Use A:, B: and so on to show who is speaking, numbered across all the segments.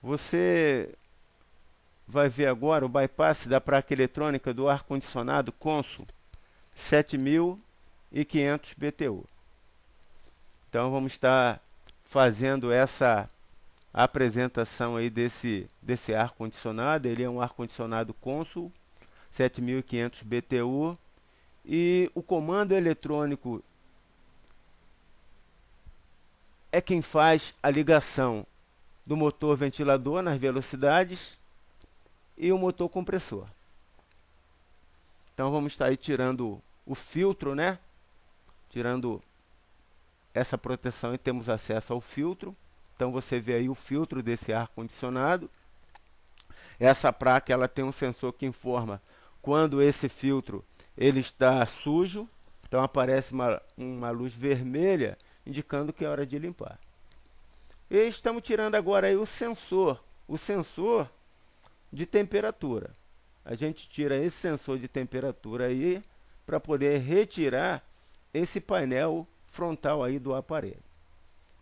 A: Você vai ver agora o bypass da placa eletrônica do ar-condicionado Consul 7500 BTU. Então vamos estar fazendo essa apresentação aí desse ar-condicionado. Ele é um ar-condicionado Consul 7500 BTU e o comando eletrônico é quem faz a ligação do motor ventilador nas velocidades e o motor compressor. Então vamos estar aí tirando o filtro, né? Tirando essa proteção e temos acesso ao filtro. Então você vê aí o filtro desse ar condicionado. Essa placa ela tem um sensor que informa quando esse filtro ele está sujo. Então aparece uma luz vermelha indicando que é hora de limpar. E estamos tirando agora aí o sensor de temperatura. A gente tira esse sensor de temperatura aí para poder retirar esse painel frontal aí do aparelho.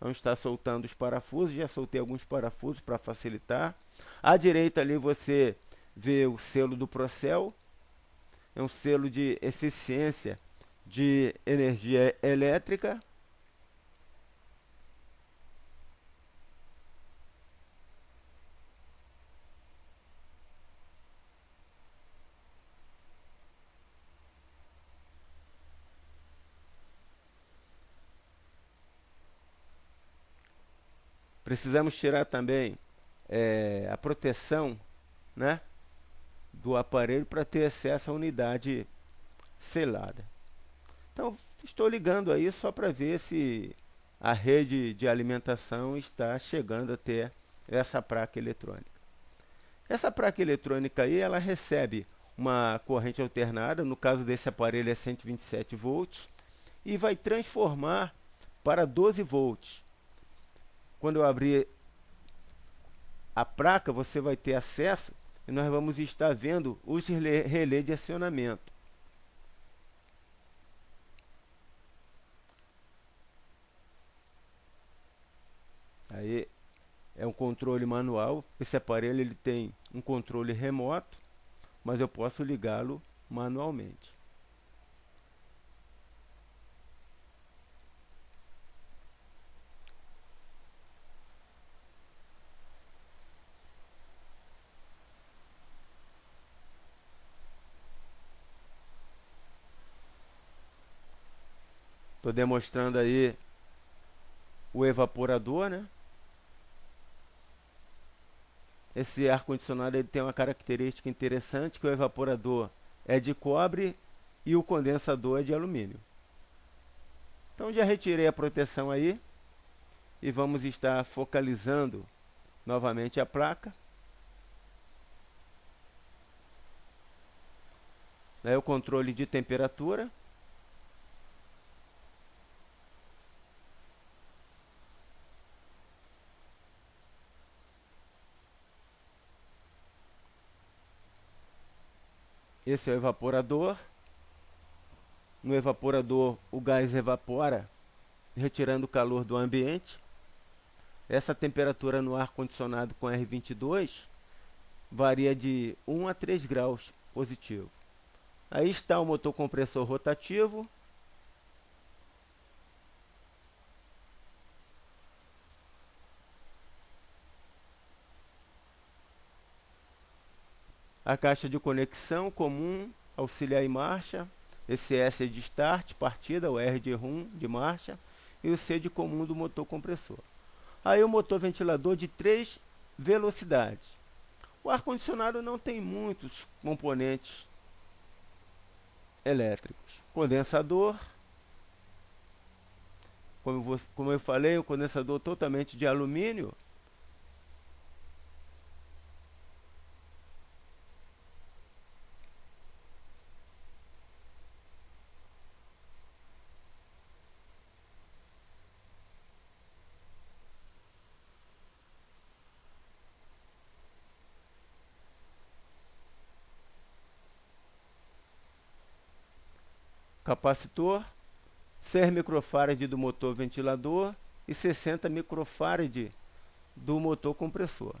A: Vamos estar soltando os parafusos, já soltei alguns parafusos para facilitar. À direita ali você vê o selo do Procel, é um selo de eficiência de energia elétrica. Precisamos tirar também a proteção, né, do aparelho para ter acesso à unidade selada. Então, estou ligando aí só para ver se a rede de alimentação está chegando até essa placa eletrônica. Essa placa eletrônica aí, ela recebe uma corrente alternada, no caso desse aparelho é 127 volts, e vai transformar para 12 volts. Quando eu abrir a placa, você vai ter acesso e nós vamos estar vendo os relés de acionamento. Aí é um controle manual. Esse aparelho ele tem um controle remoto, mas eu posso ligá-lo manualmente. Estou demonstrando aí o evaporador, né? Esse ar-condicionado ele tem uma característica interessante, que o evaporador é de cobre e o condensador é de alumínio. Então já retirei a proteção aí e vamos estar focalizando novamente a placa. Daí o controle de temperatura. Esse é o evaporador. No evaporador o gás evapora, retirando o calor do ambiente. Essa temperatura no ar condicionado com R22 varia de 1 a 3 graus positivo. Aí está o motor compressor rotativo. A caixa de conexão comum, auxiliar em marcha. Esse S é de start, partida, o R de rum, de marcha, e o C de comum do motor compressor. Aí o motor ventilador de 3 velocidades. O ar-condicionado não tem muitos componentes elétricos. Condensador, como eu falei, o condensador totalmente de alumínio. Capacitor, 6 microfarad do motor ventilador e 60 microfarad do motor compressor.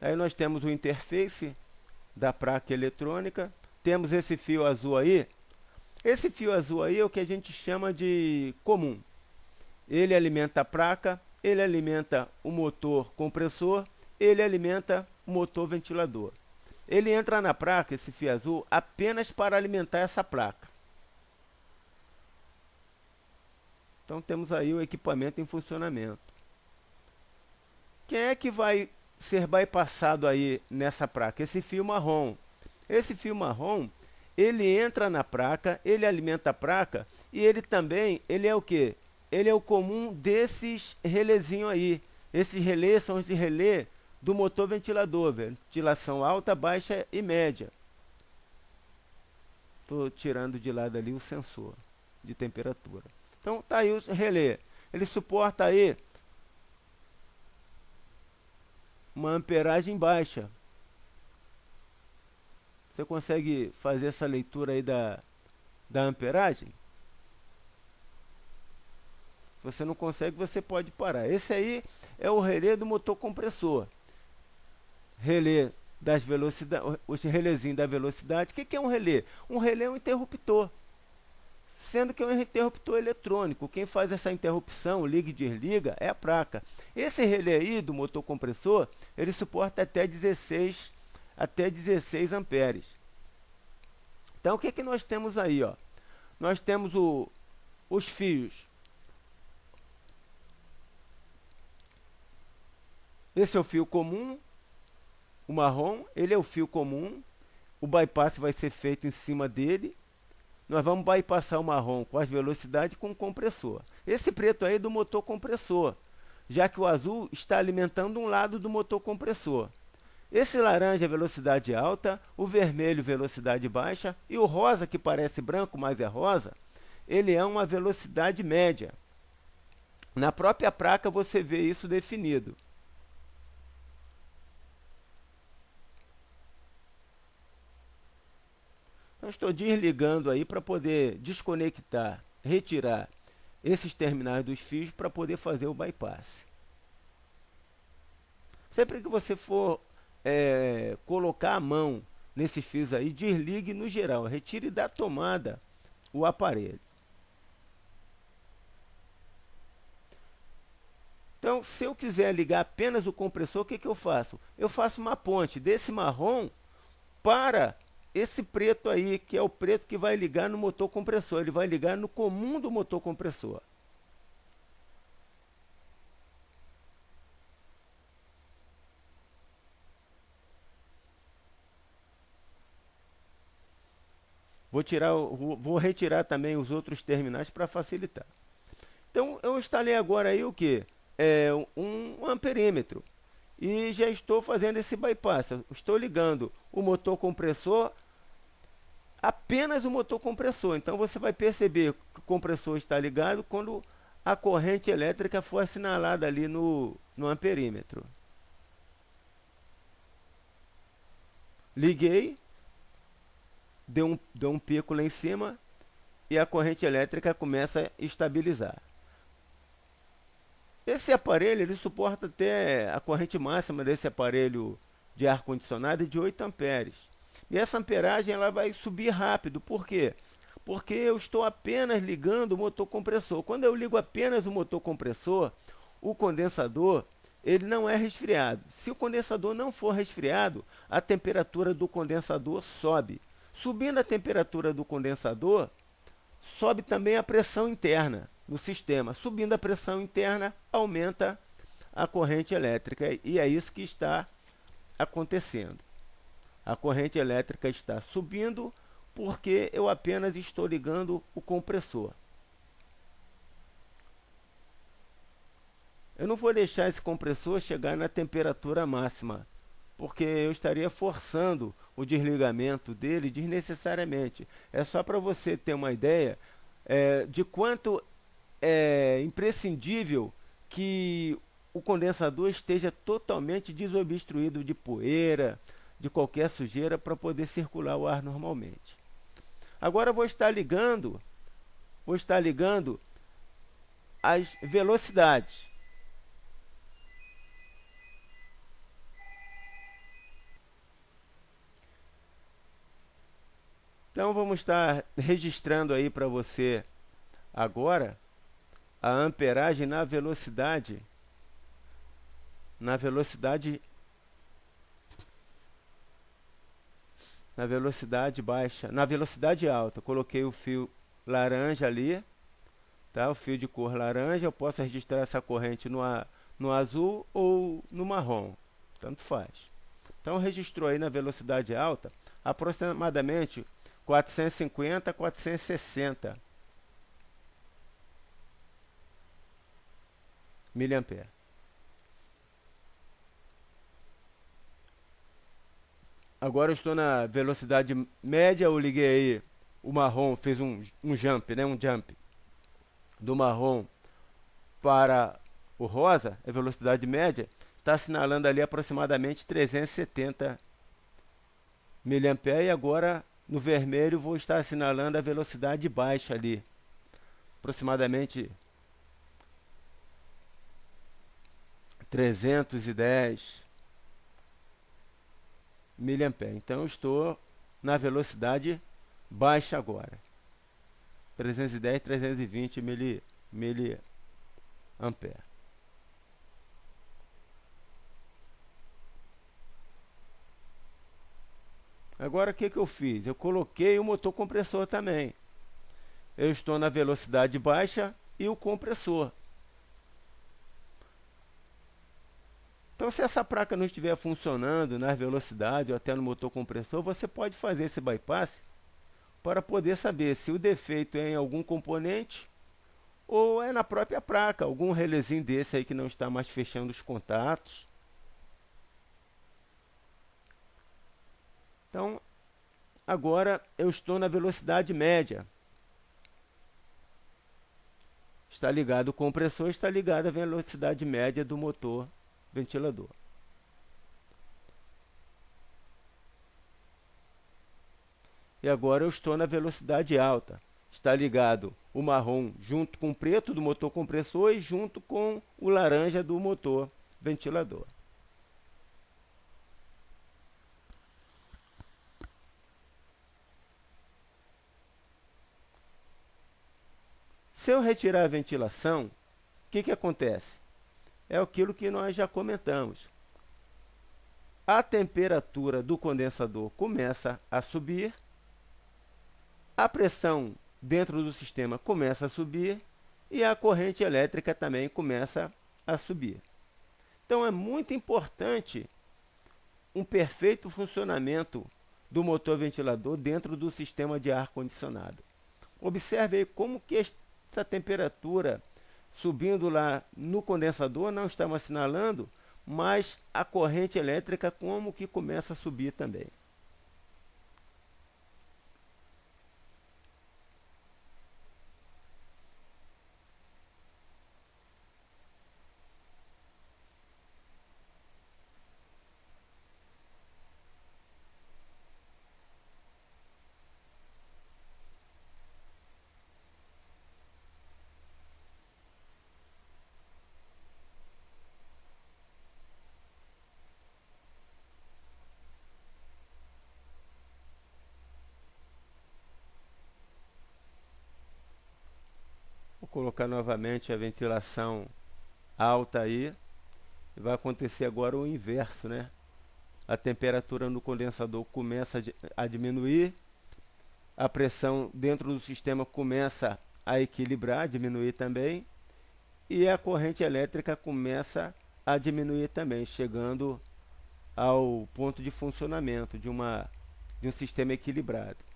A: Aí nós temos o interface da placa eletrônica, temos esse fio azul aí. Esse fio azul aí é o que a gente chama de comum. Ele alimenta a placa, ele alimenta o motor compressor, ele alimenta o motor ventilador. Ele entra na placa, esse fio azul, apenas para alimentar essa placa. Então temos aí o equipamento em funcionamento. Quem é que vai ser bypassado aí nessa placa? Esse fio marrom. Esse fio marrom, ele entra na placa, ele alimenta a placa e ele também, ele é o quê? Ele é o comum desses relézinhos aí. Esses relés são os relés do motor ventilador, ventilação alta, baixa e média. Estou tirando de lado ali o sensor de temperatura. Então tá aí o relé. Ele suporta aí uma amperagem baixa. Você consegue fazer essa leitura aí da amperagem? Se você não consegue, você pode parar. Esse aí é o relé do motor compressor. Relé das velocidades, os relézinhos da velocidade. O que é um relé? Um relé é um interruptor, sendo que é um interruptor eletrônico. Quem faz essa interrupção, liga e desliga, é a placa. Esse relé aí do motor compressor, ele suporta até 16 amperes. Então o que nós temos aí, ó? Nós temos os fios. Esse é o fio comum, o marrom, ele é o fio comum. O bypass vai ser feito em cima dele. Nós vamos bypassar o marrom com as velocidades com o compressor. Esse preto aí é do motor compressor, já que o azul está alimentando um lado do motor compressor. Esse laranja é velocidade alta, o vermelho velocidade baixa e o rosa, que parece branco, mas é rosa, ele é uma velocidade média. Na própria placa você vê isso definido. Então, estou desligando aí para poder desconectar, retirar esses terminais dos fios para poder fazer o bypass. Sempre que você for colocar a mão nesses fios aí, desligue no geral, retire da tomada o aparelho. Então, se eu quiser ligar apenas o compressor, o que eu faço? Eu faço uma ponte desse marrom para esse preto aí, que é o preto que vai ligar no motor compressor. Ele vai ligar no comum do motor compressor. Vou retirar também os outros terminais para facilitar. Então, eu instalei agora aí o que? Um amperímetro. E já estou fazendo esse bypass. Eu estou ligando o motor compressor, apenas o motor compressor. Então, você vai perceber que o compressor está ligado quando a corrente elétrica for assinalada ali no amperímetro. Liguei. Deu um pico lá em cima e a corrente elétrica começa a estabilizar. Esse aparelho ele suporta até a corrente máxima desse aparelho de ar-condicionado de 8 amperes. E essa amperagem ela vai subir rápido. Por quê? Porque eu estou apenas ligando o motor compressor. Quando eu ligo apenas o motor compressor, o condensador ele não é resfriado. Se o condensador não for resfriado, a temperatura do condensador sobe. Subindo a temperatura do condensador, sobe também a pressão interna no sistema. Subindo a pressão interna, aumenta a corrente elétrica. E é isso que está acontecendo. A corrente elétrica está subindo porque eu apenas estou ligando o compressor. Eu não vou deixar esse compressor chegar na temperatura máxima, porque eu estaria forçando o desligamento dele desnecessariamente. É só para você ter uma ideia de quanto é imprescindível que o condensador esteja totalmente desobstruído de poeira, de qualquer sujeira, para poder circular o ar normalmente. Agora eu vou estar ligando as velocidades. Então vamos estar registrando aí para você agora a amperagem na velocidade baixa, na velocidade alta. Coloquei o fio laranja ali, tá? O fio de cor laranja. Eu posso registrar essa corrente no azul ou no marrom, tanto faz. Então registrou aí na velocidade alta aproximadamente 450 a 460 miliamperes. Agora eu estou na velocidade média. Eu liguei aí o marrom, fez um jump, né? Um jump do marrom para o rosa, a velocidade média, está assinalando ali aproximadamente 370 miliamperes. E agora no vermelho vou estar assinalando a velocidade baixa ali, aproximadamente 310 miliamperes. Então eu estou na velocidade baixa agora, 310, 320 miliamperes. Agora o que eu fiz? Eu coloquei o motor compressor também. Eu estou na velocidade baixa e o compressor. Então, se essa placa não estiver funcionando na velocidade ou até no motor compressor, você pode fazer esse bypass para poder saber se o defeito é em algum componente ou é na própria placa, algum relézinho desse aí que não está mais fechando os contatos. Então, agora eu estou na velocidade média. Está ligado o compressor, está ligado a velocidade média do motor ventilador. E agora eu estou na velocidade alta. Está ligado o marrom junto com o preto do motor compressor e junto com o laranja do motor ventilador. Se eu retirar a ventilação, o que acontece? É aquilo que nós já comentamos. A temperatura do condensador começa a subir, a pressão dentro do sistema começa a subir e a corrente elétrica também começa a subir. Então é muito importante um perfeito funcionamento do motor ventilador dentro do sistema de ar-condicionado. Observe aí como que essa temperatura subindo lá no condensador não está assinalando, mas a corrente elétrica como que começa a subir também. Vou colocar novamente a ventilação alta aí. E vai acontecer agora o inverso, né? A temperatura no condensador começa a diminuir, a pressão dentro do sistema começa a equilibrar, diminuir também, e a corrente elétrica começa a diminuir também, chegando ao ponto de funcionamento de um sistema equilibrado.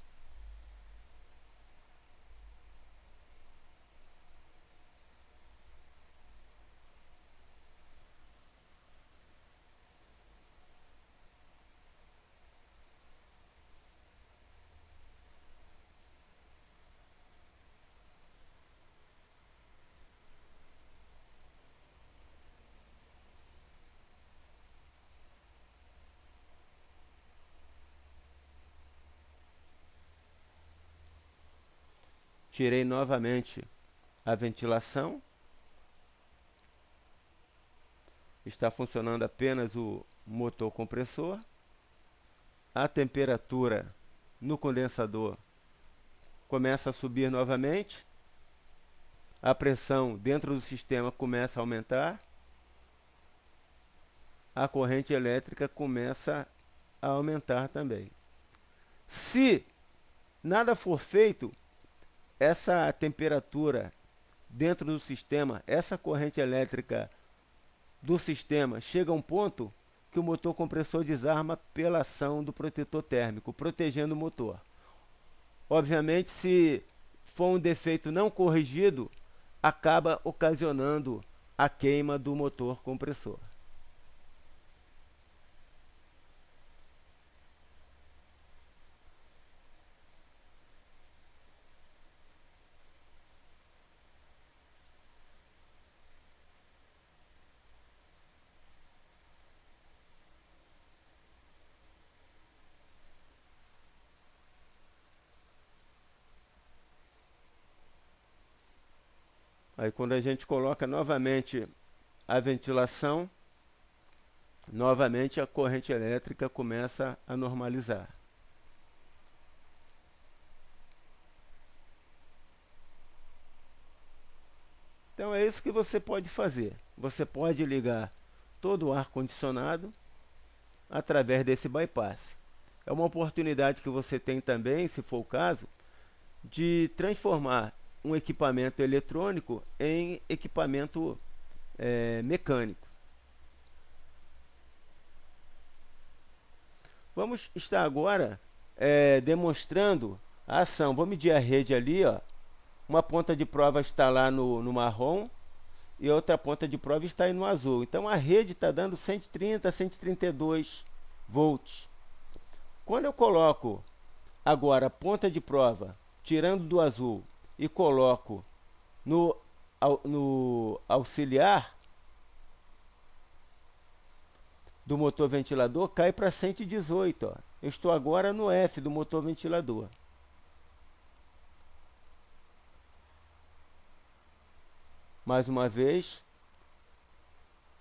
A: Tirei novamente a ventilação. Está funcionando apenas o motor compressor. A temperatura no condensador começa a subir novamente, a pressão dentro do sistema começa a aumentar, a corrente elétrica começa a aumentar também. Se nada for feito, essa temperatura dentro do sistema, essa corrente elétrica do sistema chega a um ponto que o motor compressor desarma pela ação do protetor térmico, protegendo o motor. Obviamente, se for um defeito não corrigido, acaba ocasionando a queima do motor compressor. Aí quando a gente coloca novamente a ventilação, novamente a corrente elétrica começa a normalizar. Então é isso que você pode fazer. Você pode ligar todo o ar-condicionado através desse bypass. É uma oportunidade que você tem também, se for o caso, de transformar um equipamento eletrônico em equipamento mecânico. Vamos estar agora demonstrando a ação. Vou medir a rede ali, ó. Uma ponta de prova está lá no marrom e outra ponta de prova está aí no azul. Então a rede está dando 130, 132 volts. Quando eu coloco agora a ponta de prova, tirando do azul, e coloco no auxiliar do motor ventilador, cai para 118. Ó. Eu estou agora no F do motor ventilador. Mais uma vez,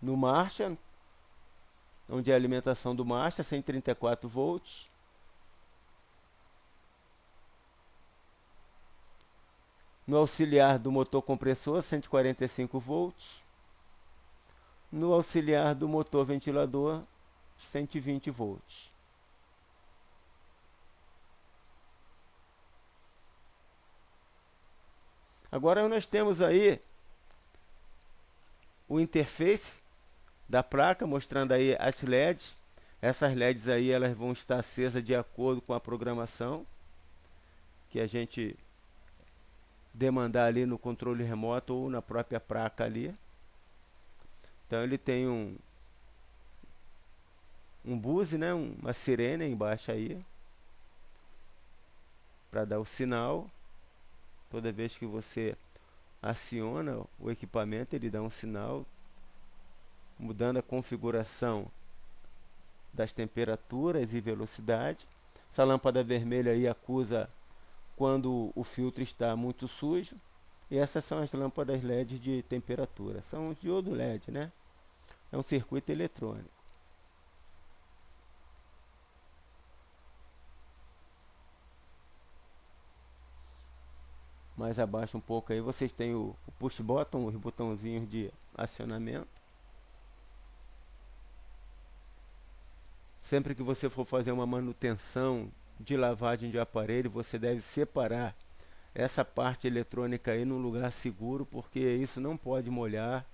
A: no marcha, onde é a alimentação do marcha, 134 volts. No auxiliar do motor compressor, 145 volts. No auxiliar do motor ventilador, 120 volts. Agora nós temos aí o interface da placa, mostrando aí as LEDs. Essas LEDs aí elas vão estar acesas de acordo com a programação que a gente demandar ali no controle remoto ou na própria placa ali. Então ele tem um buzz, né, uma sirene embaixo aí para dar o sinal. Toda vez que você aciona o equipamento, ele dá um sinal, mudando a configuração das temperaturas e velocidade. Essa lâmpada vermelha aí acusa quando o filtro está muito sujo. E essas são as lâmpadas LED de temperatura. São diodo LED, né? É um circuito eletrônico. Mais abaixo um pouco aí vocês têm o push button, os botãozinhos de acionamento. Sempre que você for fazer uma manutenção de lavagem de aparelho, você deve separar essa parte eletrônica aí num lugar seguro, porque isso não pode molhar.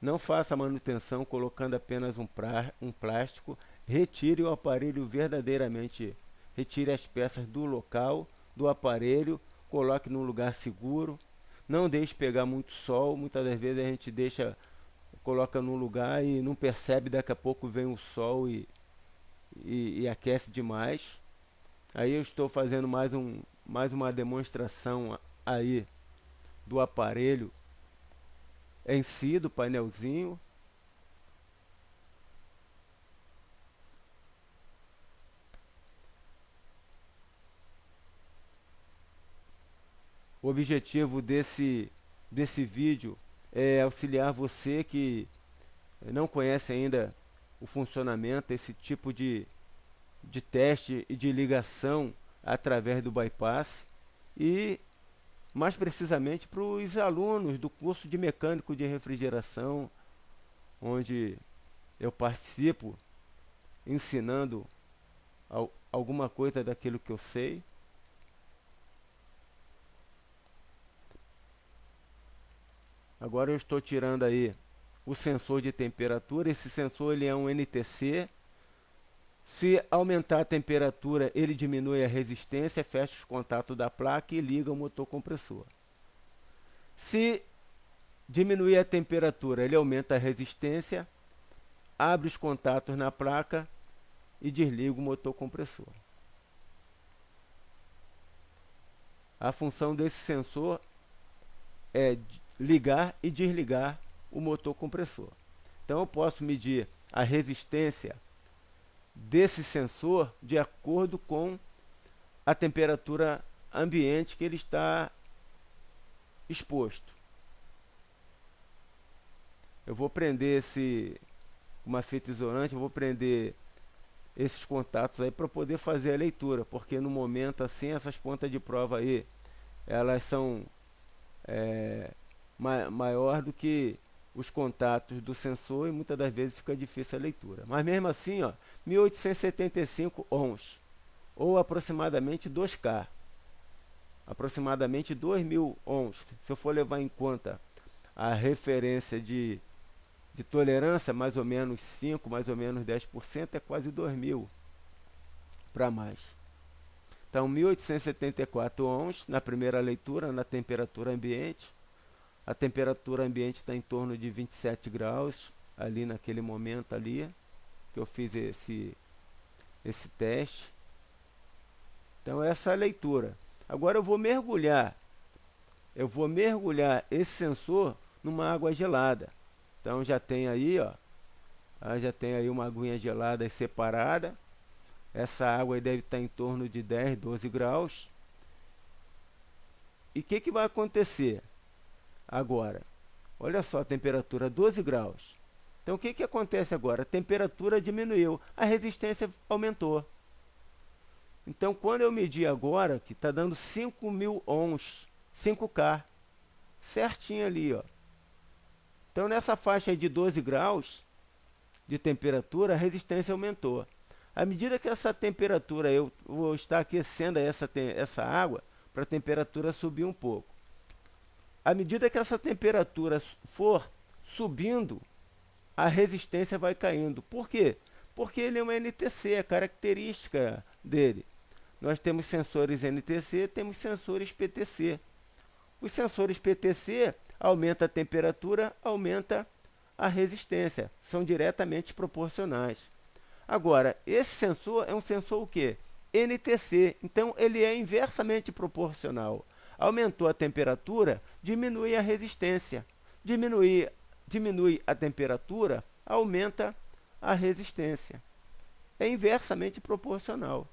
A: Não faça a manutenção colocando apenas um plástico. Retire o aparelho verdadeiramente, retire as peças do local do aparelho, coloque num lugar seguro. Não deixe pegar muito sol. Muitas das vezes a gente coloca num lugar e não percebe, daqui a pouco vem o sol e aquece demais. Aí eu estou fazendo mais uma demonstração aí do aparelho em si, do painelzinho. O objetivo desse vídeo é auxiliar você que não conhece ainda o funcionamento, esse tipo de teste e de ligação através do bypass. e mais precisamente para os alunos do curso de mecânico de refrigeração, onde eu participo ensinando alguma coisa daquilo que eu sei. Agora eu estou tirando aí o sensor de temperatura. Esse sensor ele é um NTC. Se aumentar a temperatura, ele diminui a resistência, fecha os contatos da placa e liga o motor compressor. Se diminuir a temperatura, ele aumenta a resistência, abre os contatos na placa e desliga o motor compressor. A função desse sensor é ligar e desligar o motor compressor. Então eu posso medir a resistência desse sensor de acordo com a temperatura ambiente que ele está exposto. Eu vou prender uma fita isolante, eu vou prender esses contatos aí para poder fazer a leitura, porque no momento assim essas pontas de prova aí elas são maior do que os contatos do sensor e muitas das vezes fica difícil a leitura. Mas mesmo assim, ó, 1875 ohms, ou aproximadamente 2K, aproximadamente 2000 ohms. Se eu for levar em conta a referência de tolerância, mais ou menos 5, mais ou menos 10%, é quase 2000 para mais. Então, 1874 ohms na primeira leitura, na temperatura ambiente. A temperatura ambiente está em torno de 27 graus, ali naquele momento ali, que eu fiz esse teste. Então, essa é a leitura. Agora eu vou mergulhar esse sensor numa água gelada. Então, já tem aí, ó, já tem aí uma aguinha gelada separada. Essa água aí deve estar em torno de 10, 12 graus. E o que vai acontecer agora? Olha só a temperatura, 12 graus. Então o que acontece agora? A temperatura diminuiu, a resistência aumentou. Então quando eu medir agora, que está dando 5.000 ohms, 5K, certinho ali, ó. Então nessa faixa de 12 graus de temperatura, a resistência aumentou. À medida que essa temperatura, eu vou estar aquecendo essa água para a temperatura subir um pouco. À medida que essa temperatura for subindo, a resistência vai caindo. Por quê? Porque ele é um NTC, a característica dele. Nós temos sensores NTC, temos sensores PTC. Os sensores PTC aumentam a temperatura, aumenta a resistência. São diretamente proporcionais. Agora, esse sensor é um sensor o quê? NTC. Então, ele é inversamente proporcional. Aumentou a temperatura, diminui a resistência. Diminui a temperatura, aumenta a resistência. É inversamente proporcional.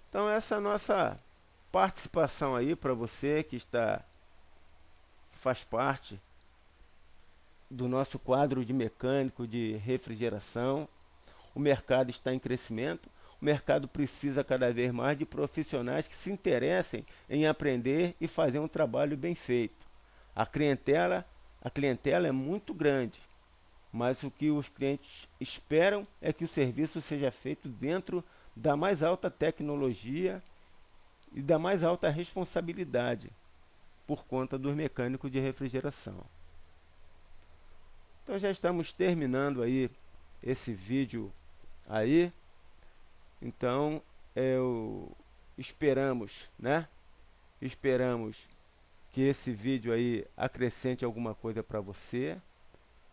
A: Então essa é a nossa participação aí para você que faz parte do nosso quadro de mecânico de refrigeração. O mercado está em crescimento, o mercado precisa cada vez mais de profissionais que se interessem em aprender e fazer um trabalho bem feito. A clientela é muito grande, mas o que os clientes esperam é que o serviço seja feito dentro da mais alta tecnologia e da mais alta responsabilidade por conta dos mecânicos de refrigeração. Então já estamos terminando aí esse vídeo aí. Então esperamos que esse vídeo aí acrescente alguma coisa para você.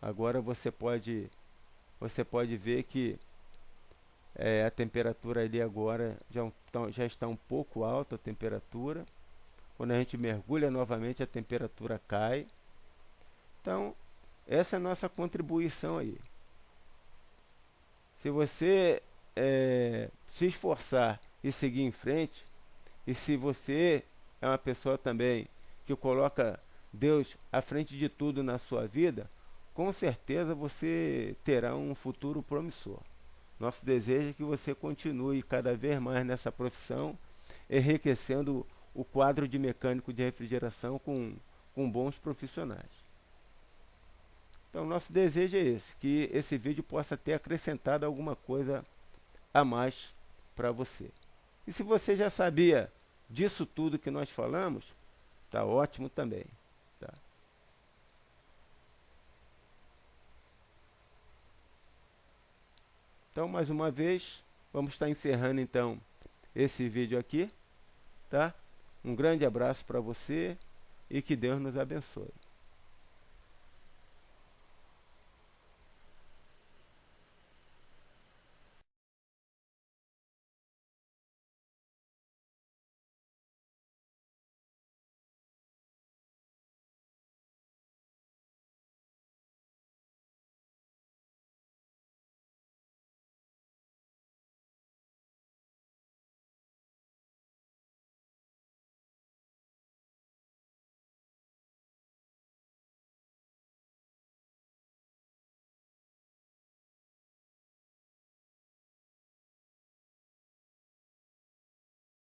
A: Agora você pode ver que a temperatura ali agora já está um pouco alta a temperatura. Quando a gente mergulha novamente, a temperatura cai. Então, essa é a nossa contribuição aí. Se você se esforçar e seguir em frente, e se você é uma pessoa também que coloca Deus à frente de tudo na sua vida, com certeza você terá um futuro promissor. Nosso desejo é que você continue cada vez mais nessa profissão, enriquecendo o quadro de mecânico de refrigeração com bons profissionais. Então, nosso desejo é esse, que esse vídeo possa ter acrescentado alguma coisa a mais para você. E se você já sabia disso tudo que nós falamos, tá ótimo também. Tá? Então, mais uma vez, vamos estar encerrando então esse vídeo aqui, tá? Um grande abraço para você e que Deus nos abençoe.